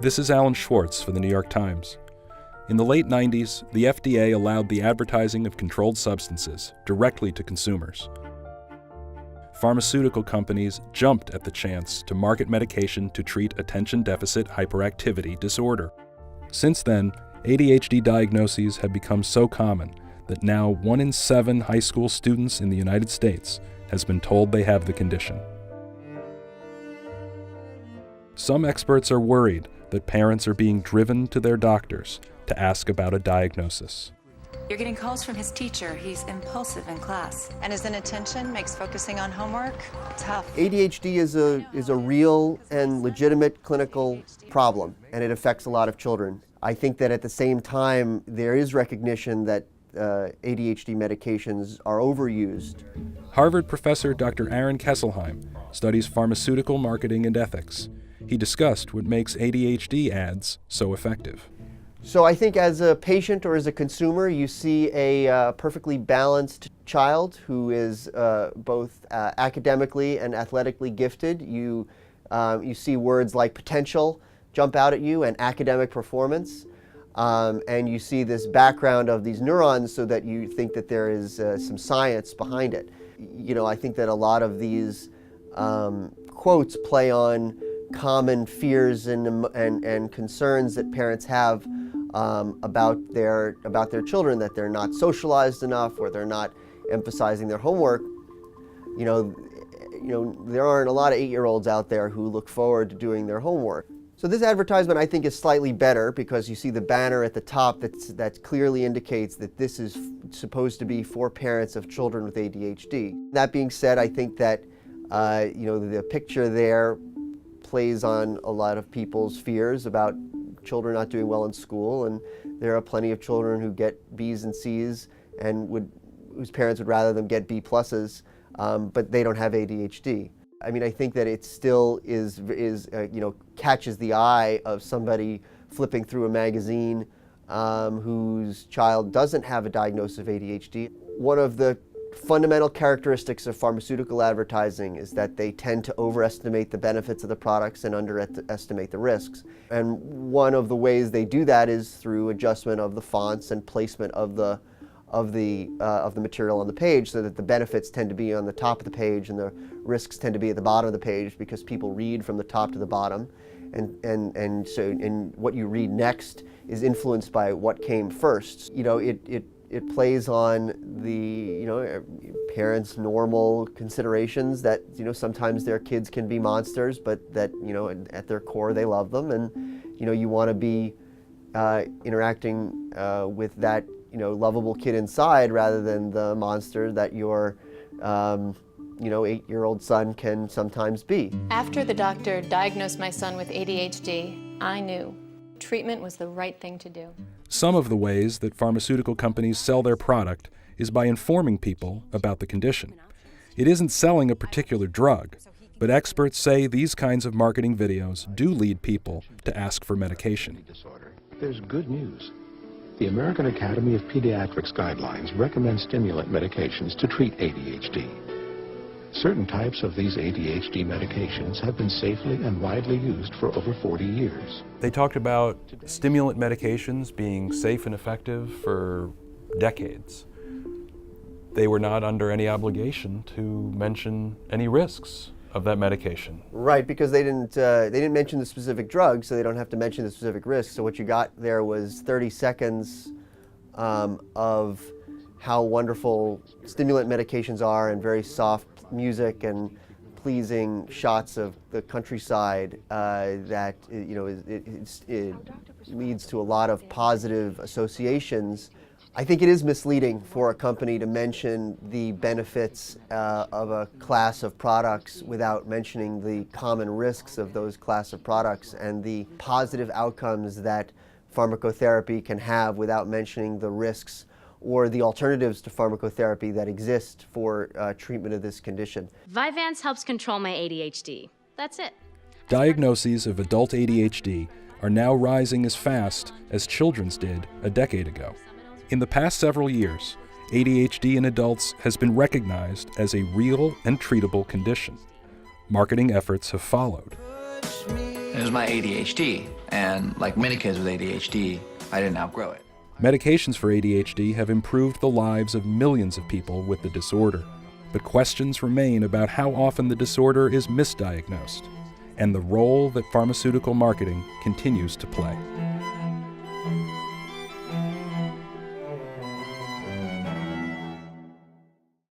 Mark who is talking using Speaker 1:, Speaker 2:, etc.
Speaker 1: This is Alan Schwartz for the New York Times. In the late 90s, the FDA allowed the advertising of controlled substances directly to consumers. Pharmaceutical companies jumped at the chance to market medication to treat attention deficit hyperactivity disorder. Since then, ADHD diagnoses have become so common that now 1 in 7 high school students in the United States has been told they have the condition. Some experts are worried that parents are being driven to their doctors to ask about a diagnosis.
Speaker 2: You're getting calls from his teacher. He's impulsive in class.
Speaker 3: And his inattention makes focusing on homework tough.
Speaker 4: ADHD is a real and legitimate clinical problem, and it affects a lot of children. I think that at the same time, there is recognition that ADHD medications are overused.
Speaker 1: Harvard professor Dr. Aaron Kesselheim studies pharmaceutical marketing and ethics. He discussed what makes ADHD ads so effective.
Speaker 4: So I think as a patient or as a consumer, you see a perfectly balanced child who is both academically and athletically gifted. You see words like potential jump out at you and academic performance. And you see this background of these neurons so that you think that there is some science behind it. You know, I think that a lot of these quotes play on common fears and concerns that parents have about their children, that they're not socialized enough or they're not emphasizing their homework. You know, there aren't a lot of 8-year-olds out there who look forward to doing their homework. So this advertisement, I think, is slightly better because you see the banner at the top that clearly indicates that this is supposed to be for parents of children with ADHD. That being said, I think that you know, the picture there plays on a lot of people's fears about children not doing well in school, and there are plenty of children who get B's and C's and whose parents would rather them get B pluses, but they don't have ADHD. I mean, I think that it still is you know, catches the eye of somebody flipping through a magazine whose child doesn't have a diagnosis of ADHD. One of the fundamental characteristics of pharmaceutical advertising is that they tend to overestimate the benefits of the products and underestimate the risks. And one of the ways they do that is through adjustment of the fonts and placement of the material on the page, so that the benefits tend to be on the top of the page and the risks tend to be at the bottom of the page, because people read from the top to the bottom, and so what you read next is influenced by what came first. You know, it plays on the, you know, parents' normal considerations that, you know, sometimes their kids can be monsters, but that, you know, at their core they love them, and, you know, you want to be interacting with that, you know, lovable kid inside rather than the monster that your you know, 8-year-old son can sometimes be.
Speaker 5: After the doctor diagnosed my son with ADHD, I knew treatment was the right thing to do.
Speaker 1: Some of the ways that pharmaceutical companies sell their product is by informing people about the condition. It isn't selling a particular drug, but experts say these kinds of marketing videos do lead people to ask for medication.
Speaker 6: There's good news. The American Academy of Pediatrics guidelines recommend stimulant medications to treat ADHD. Certain types of these ADHD medications have been safely and widely used for over 40 years.
Speaker 1: They talked about stimulant medications being safe and effective for decades. They were not under any obligation to mention any risks of that medication.
Speaker 4: Right, because they didn't mention the specific drug, so they don't have to mention the specific risks. So what you got there was 30 seconds of how wonderful stimulant medications are, and very soft music and pleasing shots of the countryside that, you know, it leads to a lot of positive associations. I think it is misleading for a company to mention the benefits of a class of products without mentioning the common risks of those class of products and the positive outcomes that pharmacotherapy can have without mentioning the risks or the alternatives to pharmacotherapy that exist for treatment of this condition.
Speaker 7: Vyvanse helps control my ADHD. That's it.
Speaker 1: Diagnoses of adult ADHD are now rising as fast as children's did a decade ago. In the past several years, ADHD in adults has been recognized as a real and treatable condition. Marketing efforts have followed.
Speaker 8: It was my ADHD, and like many kids with ADHD, I didn't outgrow it.
Speaker 1: Medications for ADHD have improved the lives of millions of people with the disorder, but questions remain about how often the disorder is misdiagnosed and the role that pharmaceutical marketing continues to play.